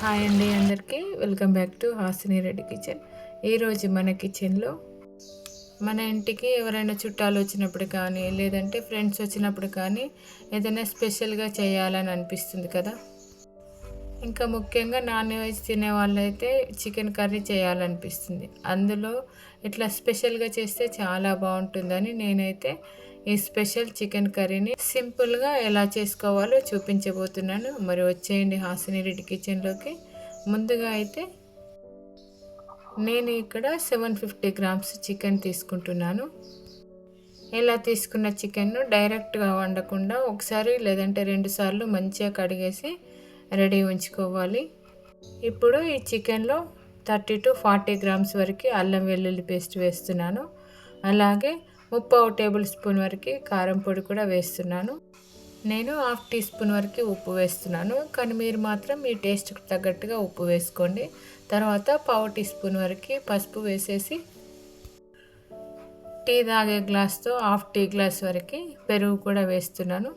Hi అండి అందరికీ welcome back to Hasini Reddy kitchen. ఈరోజు మన కిచెన్లో మన ఇంటికి ఎవరైనా చుట్టాలు వచ్చినప్పుడు కానీ లేదంటే ఫ్రెండ్స్ వచ్చినప్పుడు కానీ ఏదైనా స్పెషల్గా చేయాలని అనిపిస్తుంది కదా. ఇంకా ముఖ్యంగా నాన్ వెజ్ తినే వాళ్ళైతే చికెన్ కర్రీ చేయాలనిపిస్తుంది. అందులో ఇట్లా స్పెషల్గా చేస్తే చాలా బాగుంటుందని నేనైతే ఈ స్పెషల్ చికెన్ కర్రీని సింపుల్గా ఎలా చేసుకోవాలో చూపించబోతున్నాను. మరి వచ్చేయండి హాసిని రెడ్డి కిచెన్లోకి. ముందుగా అయితే నేను ఇక్కడ 750 గ్రామ్స్ చికెన్ తీసుకుంటున్నాను. ఇలా తీసుకున్న చికెన్ను డైరెక్ట్గా వండకుండా ఒకసారి లేదంటే 2 సార్లు మంచిగా కడిగేసి రెడీ ఉంచుకోవాలి. ఇప్పుడు ఈ చికెన్లో 30 to 40 గ్రామ్స్ వరకు అల్లం వెల్లుల్లి పేస్ట్ వేస్తున్నాను. అలాగే 3/4 టేబుల్ స్పూన్ వరకు కారం పొడి కూడా వేస్తున్నాను. నేను 1/2 టీ స్పూన్ వరకు ఉప్పు వేస్తున్నాను, కానీ మీరు మాత్రం మీ టేస్ట్కి తగ్గట్టుగా ఉప్పు వేసుకోండి. తర్వాత 1/4 టీ స్పూన్ వరకు పసుపు వేసేసి టీ తాగే గ్లాస్తో 1/2 టీ గ్లాస్ వరకు పెరుగు కూడా వేస్తున్నాను.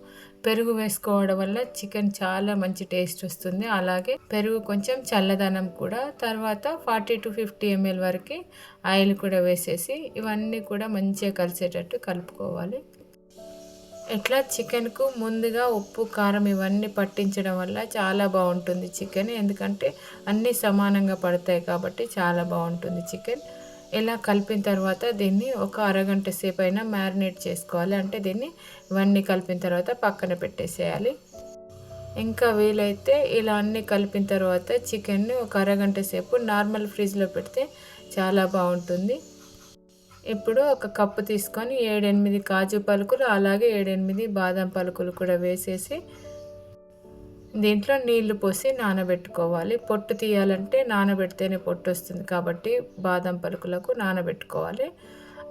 పెరుగు వేసుకోవడం వల్ల చికెన్ చాలా మంచి టేస్ట్ వస్తుంది. అలాగే పెరుగు కొంచెం చల్లదనం కూడా. తర్వాత 40 to 50 ml వరకు ఆయిల్ కూడా వేసేసి ఇవన్నీ కూడా మంచిగా కలిసేటట్టు కలుపుకోవాలి. ఇట్లా చికెన్కు ముందుగా ఉప్పు కారం ఇవన్నీ పట్టించడం వల్ల చాలా బాగుంటుంది చికెన్. ఎందుకంటే అన్నీ సమానంగా పడతాయి కాబట్టి చాలా బాగుంటుంది చికెన్. ఇలా కలిపిన తర్వాత దీన్ని ఒక అరగంట సేపు అయినా మ్యారినేట్ చేసుకోవాలి. అంటే దీన్ని ఇవన్నీ కలిపిన తర్వాత పక్కన పెట్టేసేయాలి. ఇంకా వీలైతే ఇలా అన్నీ కలిపిన తర్వాత చికెన్ని ఒక అరగంట సేపు నార్మల్ ఫ్రిడ్జ్లో పెడితే చాలా బాగుంటుంది. ఇప్పుడు ఒక కప్పు తీసుకొని 7-8 కాజు పలుకులు అలాగే 7-8 బాదం పలుకులు కూడా వేసేసి దీంట్లో నీళ్లు పోసి నానబెట్టుకోవాలి. పొట్టు తీయాలంటే నానబెడితేనే పొట్టు వస్తుంది కాబట్టి బాదం పలుకులకు నానబెట్టుకోవాలి.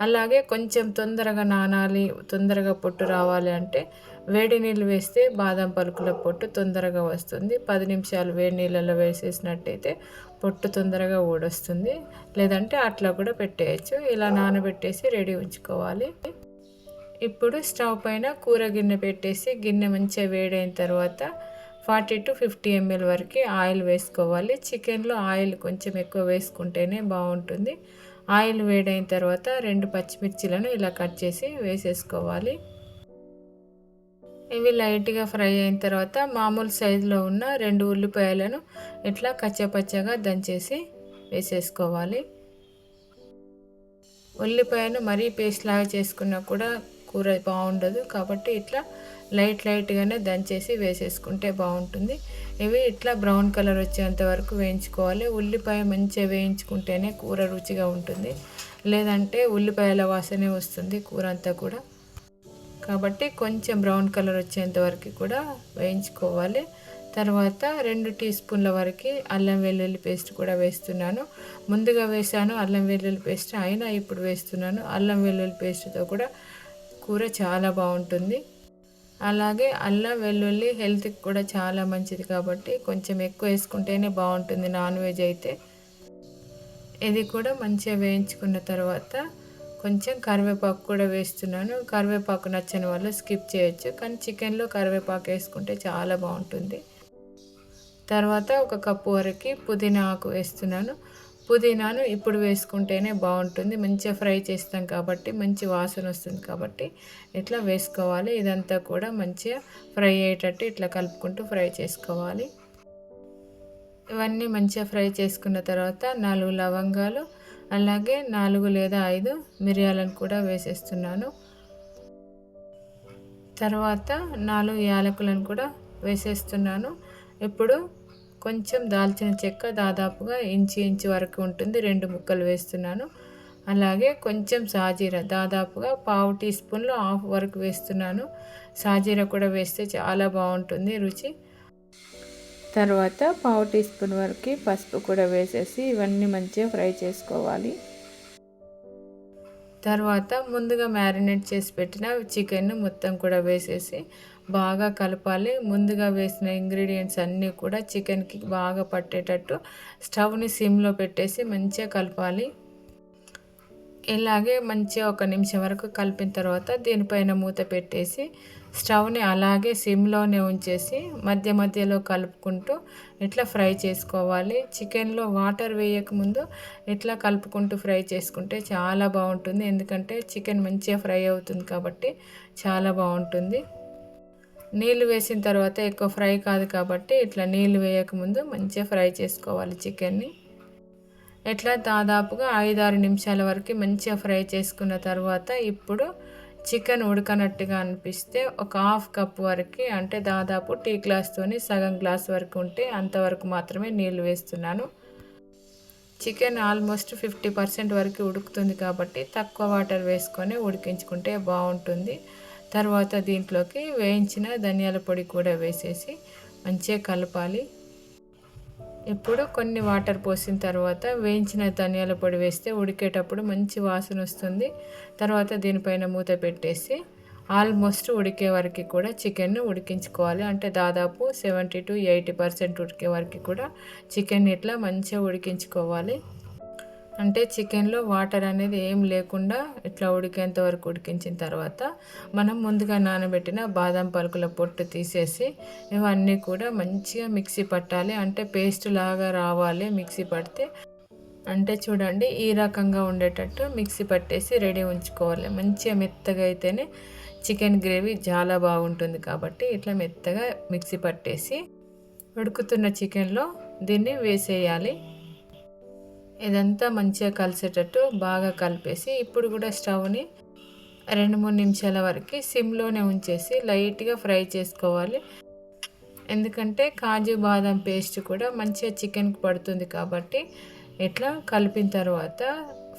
అలాగే కొంచెం తొందరగా నానాలి, తొందరగా పొట్టు రావాలి అంటే వేడి నీళ్ళు వేస్తే బాదం పలుకుల పొట్టు తొందరగా వస్తుంది. 10 నిమిషాలు వేడి నీళ్ళలో వేసేసినట్టయితే పొట్టు తొందరగా ఊడొస్తుంది. లేదంటే అట్లా కూడా పెట్టేయచ్చు. ఇలా నానబెట్టేసి రెడీ ఉంచుకోవాలి. ఇప్పుడు స్టవ్ పైన కూర గిన్నె పెట్టేసి గిన్నె మంచిగా వేడైన తర్వాత 40 to 50 ml వరకు ఆయిల్ వేసుకోవాలి. చికెన్లో ఆయిల్ కొంచెం ఎక్కువ వేసుకుంటేనే బాగుంటుంది. ఆయిల్ వేడైన తర్వాత 2 పచ్చిమిర్చిలను ఇలా కట్ చేసి వేసేసుకోవాలి. ఇవి లైట్గా ఫ్రై అయిన తర్వాత మామూలు సైజులో ఉన్న 2 ఉల్లిపాయలను ఇట్లా కచ్చపచ్చగా దంచేసి వేసేసుకోవాలి. ఉల్లిపాయను మరీ పేస్ట్ లాగా చేసుకున్నా కూడా కూర బాగుండదు కాబట్టి ఇట్లా లైట్గానే దంచేసి వేసేసుకుంటే బాగుంటుంది. ఇవి ఇట్లా బ్రౌన్ కలర్ వచ్చేంత వరకు వేయించుకోవాలి. ఉల్లిపాయ మంచిగా వేయించుకుంటేనే కూర రుచిగా ఉంటుంది. లేదంటే ఉల్లిపాయల వాసనే వస్తుంది కూర అంతా కూడా. కాబట్టి కొంచెం బ్రౌన్ కలర్ వచ్చేంత వరకు కూడా వేయించుకోవాలి. తర్వాత 2 టీ స్పూన్ల వరకు అల్లం వెల్లుల్లి పేస్ట్ కూడా వేస్తున్నాను. ముందుగా వేసాను అల్లం వెల్లుల్లి పేస్ట్, అయినా ఇప్పుడు వేస్తున్నాను. అల్లం వెల్లుల్లి పేస్ట్తో కూడా కూర చాలా బాగుంటుంది. అలాగే అల్లం వెల్లుల్లి హెల్త్కి కూడా చాలా మంచిది కాబట్టి కొంచెం ఎక్కువ వేసుకుంటేనే బాగుంటుంది నాన్ వెజ్ అయితే. ఇది కూడా మంచిగా వేయించుకున్న తర్వాత కొంచెం కరివేపాకు కూడా వేస్తున్నాను. కరివేపాకు నచ్చని వాళ్ళు స్కిప్ చేయొచ్చు, కానీ చికెన్లో కరివేపాకు వేసుకుంటే చాలా బాగుంటుంది. తర్వాత ఒక కప్పు వరకు పుదీనా ఆకు వేస్తున్నాను. పుదీనాను ఇప్పుడు వేసుకుంటేనే బాగుంటుంది. మంచిగా ఫ్రై చేస్తాం కాబట్టి మంచి వాసన వస్తుంది కాబట్టి ఇట్లా వేసుకోవాలి. ఇదంతా కూడా మంచిగా ఫ్రై అయ్యేటట్టు ఇట్లా కలుపుకుంటూ ఫ్రై చేసుకోవాలి. ఇవన్నీ మంచిగా ఫ్రై చేసుకున్న తర్వాత 4 లవంగాలు అలాగే 4 లేదా 5 మిరియాలను కూడా వేసేస్తున్నాను. తర్వాత 4 యాలకులను కూడా వేసేస్తున్నాను. ఇప్పుడు కొంచెం దాల్చిన చెక్క దాదాపుగా ఇంచు వరకు ఉంటుంది, 2 ముక్కలు వేస్తున్నాను. అలాగే కొంచెం సాజీర దాదాపుగా 1/2 టీ స్పూన్లో 1/2 వరకు వేస్తున్నాను. సాజీర కూడా వేస్తే చాలా బాగుంటుంది రుచి. తర్వాత 1/2 టీ స్పూన్ వరకు పసుపు కూడా వేసేసి ఇవన్నీ మంచిగా ఫ్రై చేసుకోవాలి. తర్వాత ముందుగా మ్యారినేట్ చేసి పెట్టిన చికెన్ మొత్తం కూడా వేసేసి బాగా కలపాలి. ముందుగా వేసిన ఇంగ్రీడియంట్స్ అన్నీ కూడా చికెన్కి బాగా పట్టేటట్టు స్టవ్ని సిమ్లో పెట్టేసి మంచిగా కలపాలి. ఇలాగే మంచిగా 1 నిమిషం వరకు కలిపిన తర్వాత దీనిపైన మూత పెట్టేసి స్టవ్‌ని అలాగే సిమ్‌లోనే ఉంచేసి మధ్య మధ్యలో కలుపుకుంటూ ఇట్లా ఫ్రై చేసుకోవాలి. చికెన్‌లో వాటర్ వేయకముందు ఇట్లా కలుపుకుంటూ ఫ్రై చేసుకుంటే చాలా బావుంటుంది. ఎందుకంటే చికెన్ మంచిగా ఫ్రై అవుతుంది కాబట్టి చాలా బావుంటుంది. నీళ్ళు వేసిన తర్వాత ఎక్కువ ఫ్రై కాదు కాబట్టి ఇట్లా నీళ్ళు వేయకముందు మంచిగా ఫ్రై చేసుకోవాలి చికెన్‌ని. ఇట్లా దాదాపుగా 5, 6 నిమిషాల వరకు మంచిగా ఫ్రై చేసుకున్న తర్వాత ఇప్పుడు చికెన్ ఉడకనట్టుగా అనిపిస్తే ఒక హాఫ్ కప్ వరకి అంటే దాదాపు టీ గ్లాస్‌తోని సగం గ్లాస్ వరకు ఉంటే అంతవరకు మాత్రమే నీళ్ళు వేస్తున్నాను. చికెన్ ఆల్మోస్ట్ 50% వరకు ఉడుకుతుంది కాబట్టి తక్కువ వాటర్ వేసుకొని ఉడికించుకుంటే బావుంటుంది. తర్వాత దీంట్లోకి వేయించిన ధనియాల పొడి కూడా వేసేసి మంచిగా కలపాలి. ఇప్పుడు కొన్ని వాటర్ పోసిన తర్వాత వేయించిన ధనియాల పొడి వేస్తే ఉడికేటప్పుడు మంచి వాసన వస్తుంది. తర్వాత దీనిపైన మూత పెట్టేసి ఆల్మోస్ట్ ఉడికే వరకు కూడా చికెన్‌ని ఉడికించుకోవాలి. అంటే దాదాపు 70-80% ఉడికే వరకు కూడా చికెన్ ఇట్లా మంచిగా ఉడికించుకోవాలి. అంటే చికెన్‌లో వాటర్ అనేది ఏం లేకుండా ఇట్లా ఉడికేంత వరకు ఉడికించిన తర్వాత మనం ముందుగా నానబెట్టిన బాదం పలుకుల పొట్టు తీసేసి ఇవన్నీ కూడా మంచిగా మిక్సీ పట్టాలి. అంటే పేస్ట్ లాగా రావాలి మిక్సీ పడితే. అంటే చూడండి ఈ రకంగా ఉండేటట్టు మిక్సీ పట్టేసి రెడీ ఉంచుకోవాలి. మంచిగా మెత్తగా అయితేనే చికెన్ గ్రేవీ చాలా బాగుంటుంది కాబట్టి ఇట్లా మెత్తగా మిక్సీ పట్టేసి ఉడుకుతున్న చికెన్‌లో దీన్ని వేసేయాలి. ఇదంతా మంచిగా కలిసేటట్టు బాగా కలిపేసి ఇప్పుడు కూడా స్టవ్‌ని 2, 3 నిమిషాల వరకు సిమ్‌లోనే ఉంచేసి లైట్‌గా ఫ్రై చేసుకోవాలి. ఎందుకంటే కాజు బాదం పేస్ట్ కూడా మంచిగా చికెన్‌కి పడుతుంది కాబట్టి ఇట్లా కలిపిన తర్వాత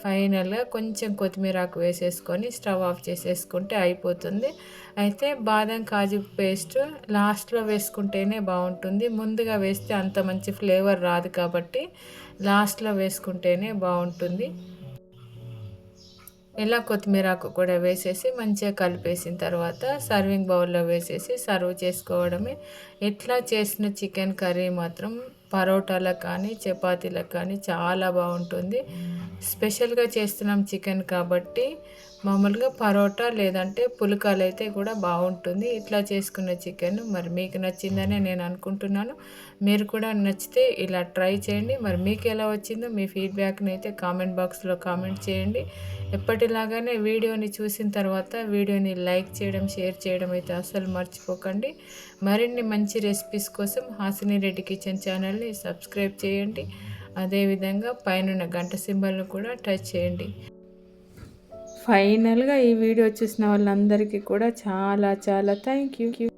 ఫైనల్‌గా కొంచెం కొత్తిమీరాకు వేసేసుకొని స్టవ్ ఆఫ్ చేసేసుకుంటే అయిపోతుంది. అయితే బాదం కాజు పేస్ట్ లాస్ట్‌లో వేసుకుంటేనే బావుంటుంది. ముందుగా వేస్తే అంత మంచి ఫ్లేవర్ రాదు కాబట్టి లాస్ట్‌లో వేసుకుంటేనే బావుంటుంది. ఇలా కొత్తిమీరాకు కూడా వేసేసి మంచిగా కలిపేసిన తర్వాత సర్వింగ్ బౌల్‌లో వేసేసి సర్వ్ చేసుకోవడమే. ఇట్లా చేసిన చికెన్ కర్రీ మాత్రం పరోటాలకు కానీ, చపాతీలకు కానీ చాలా బావుంటుంది. స్పెషల్‌గా చేస్తున్నాం చికెన్ కాబట్టి మామూలుగా పరోటా లేదంటే పుల్కాలైతే కూడా బావుంటుంది. ఇట్లా చేసుకున్న చికెన్ మరి మీకు నచ్చిందనే నేను అనుకుంటున్నాను. మీరు కూడా నచ్చితే ఇలా ట్రై చేయండి. మరి మీకు ఎలా వచ్చిందో మీ ఫీడ్‌బ్యాక్‌ని అయితే కామెంట్ బాక్స్‌లో కామెంట్ చేయండి. ఎప్పటిలాగానే వీడియోని చూసిన తర్వాత వీడియోని లైక్ చేయడం, షేర్ చేయడం అయితే అస్సలు మర్చిపోకండి. మరిన్ని మంచి రెసిపీస్ కోసం హాసిని రెడ్డి కిచెన్ ఛానల్‌ని సబ్స్క్రైబ్ చేయండి. అదేవిధంగా పైనున్న గంట సింబల్‌ను కూడా టచ్ చేయండి. ఫైనల్‌గా ఈ వీడియో చూసిన వాళ్ళందరికీ కూడా చాలా చాలా థ్యాంక్ యూ.